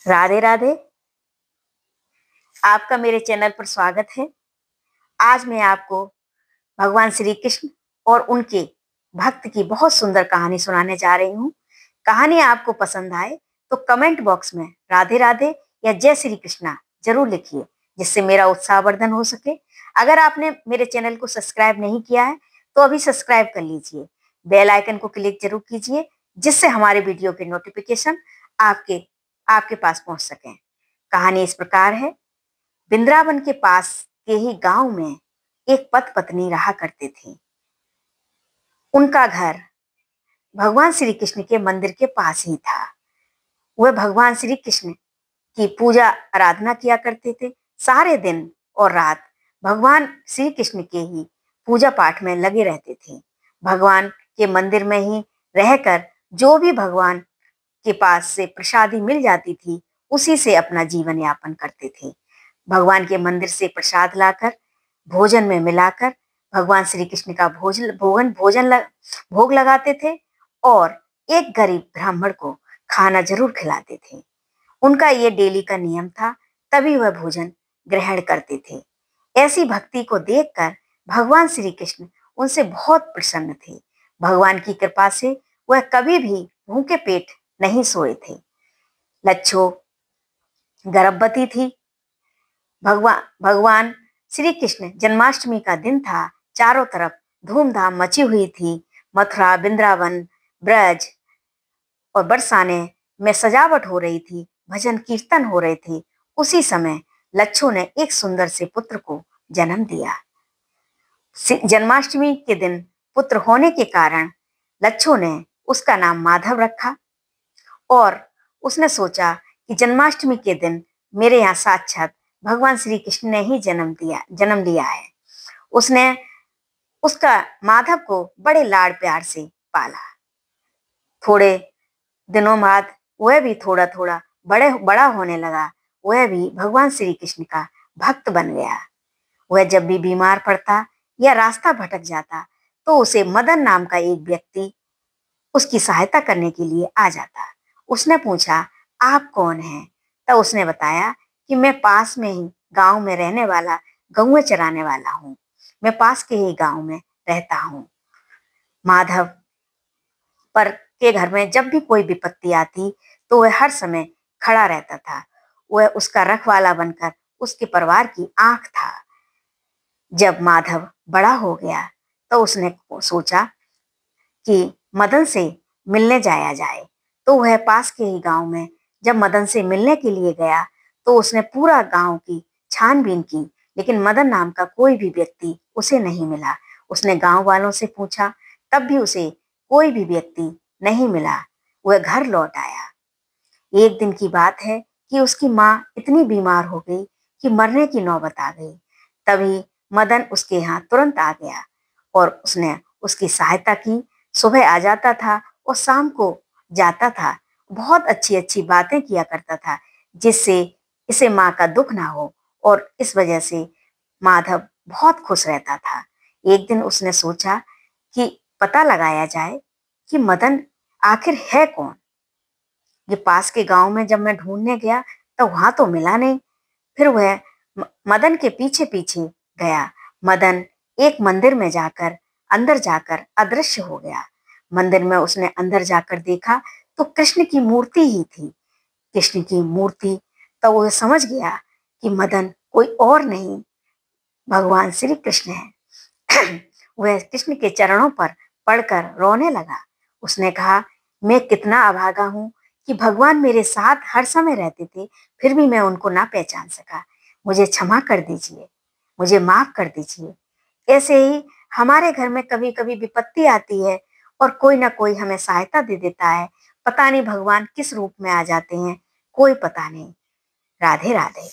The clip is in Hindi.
राधे राधे। आपका मेरे चैनल पर स्वागत है। आज मैं आपको भगवान श्री कृष्ण और उनके भक्त की बहुत सुंदर कहानी सुनाने जा रही हूँ। कहानी आपको पसंद आए तो कमेंट बॉक्स में राधे राधे या जय श्री कृष्णा जरूर लिखिए, जिससे मेरा उत्साहवर्धन हो सके। अगर आपने मेरे चैनल को सब्सक्राइब नहीं किया है तो अभी सब्सक्राइब कर लीजिए। बेल आइकन को क्लिक जरूर कीजिए, जिससे हमारे वीडियो के नोटिफिकेशन आपके आपके पास पहुंच सके। कहानी इस प्रकार है। वृंदावन के पास के ही गांव में एक पति पत्नी रहा करते थे। उनका घर भगवान श्री कृष्ण के मंदिर के पास ही था। वह भगवान श्री कृष्ण की पूजा आराधना किया करते थे। सारे दिन और रात भगवान श्री कृष्ण के ही पूजा पाठ में लगे रहते थे। भगवान के मंदिर में ही रहकर जो भी भगवान के पास से प्रसादी मिल जाती थी, उसी से अपना जीवन यापन करते थे। भगवान के मंदिर से प्रसाद लाकर भोजन में मिलाकर भगवान श्री कृष्ण का भोग लगाते थे और एक गरीब ब्राह्मण को खाना जरूर खिलाते थे। उनका ये डेली का नियम था, तभी वह भोजन ग्रहण करते थे। ऐसी भक्ति को देखकर भगवान श्री कृष्ण उनसे बहुत प्रसन्न थे। भगवान की कृपा से वह कभी भी भूखे पेट नहीं सोए थे। लच्छो गर्भवती थी। भगवान श्री कृष्ण जन्माष्टमी का दिन था। चारों तरफ धूमधाम मची हुई थी। मथुरा, वृंदावन, ब्रज और बरसाने में सजावट हो रही थी। भजन कीर्तन हो रहे थे। उसी समय लच्छो ने एक सुंदर से पुत्र को जन्म दिया। जन्माष्टमी के दिन पुत्र होने के कारण लच्छो ने उसका नाम माधव रखा और उसने सोचा कि जन्माष्टमी के दिन मेरे यहाँ साक्षात भगवान श्री कृष्ण ने ही जन्म लिया है। उसने उसका माधव को बड़े लाड प्यार से पाला। थोड़े दिनों बाद वह भी थोड़ा थोड़ा बड़ा होने लगा। वह भी भगवान श्री कृष्ण का भक्त बन गया। वह जब भी बीमार पड़ता या रास्ता भटक जाता तो उसे मदन नाम का एक व्यक्ति उसकी सहायता करने के लिए आ जाता। उसने पूछा, आप कौन हैं? तब उसने बताया कि मैं पास में ही गांव में रहने वाला गौएं चराने वाला हूँ। मैं पास के ही गांव में रहता हूँ। माधव पर के घर में जब भी कोई विपत्ति आती तो वह हर समय खड़ा रहता था। वह उसका रखवाला बनकर उसके परिवार की आंख था। जब माधव बड़ा हो गया तो उसने सोचा कि मदन से मिलने जाया जाए। तो वह पास के ही गांव में जब मदन से मिलने के लिए गया तो उसने पूरा गांव की छानबीन की, लेकिन मदन नाम का कोई भी व्यक्ति उसे नहीं मिला। उसने गांव वालों से पूछा, तब भी उसे कोई भी व्यक्ति नहीं मिला। वह घर लौट आया। एक दिन की बात है कि उसकी माँ इतनी बीमार हो गई कि मरने की नौबत आ गई। तभी मदन उसके यहाँ तुरंत आ गया और उसने उसकी सहायता की। सुबह आ जाता था और शाम को जाता था। बहुत अच्छी अच्छी बातें किया करता था, जिससे इसे माँ का दुख ना हो, और इस वजह से माधव बहुत खुश रहता था। एक दिन उसने सोचा कि पता लगाया जाए कि मदन आखिर है कौन। ये पास के गांव में जब मैं ढूंढने गया तो वहां तो मिला नहीं। फिर वह मदन के पीछे पीछे गया। मदन एक मंदिर में जाकर अंदर जाकर अदृश्य हो गया। मंदिर में उसने अंदर जाकर देखा तो कृष्ण की मूर्ति ही थी। कृष्ण की मूर्ति। तो वह समझ गया कि मदन कोई और नहीं, भगवान श्री कृष्ण है। वह कृष्ण के चरणों पर पड़कर रोने लगा। उसने कहा, मैं कितना अभागा हूँ कि भगवान मेरे साथ हर समय रहते थे, फिर भी मैं उनको ना पहचान सका। मुझे क्षमा कर दीजिए, मुझे माफ कर दीजिए। ऐसे ही हमारे घर में कभी कभी विपत्ति आती है और कोई ना कोई हमें सहायता दे देता है। पता नहीं भगवान किस रूप में आ जाते हैं, कोई पता नहीं। राधे राधे।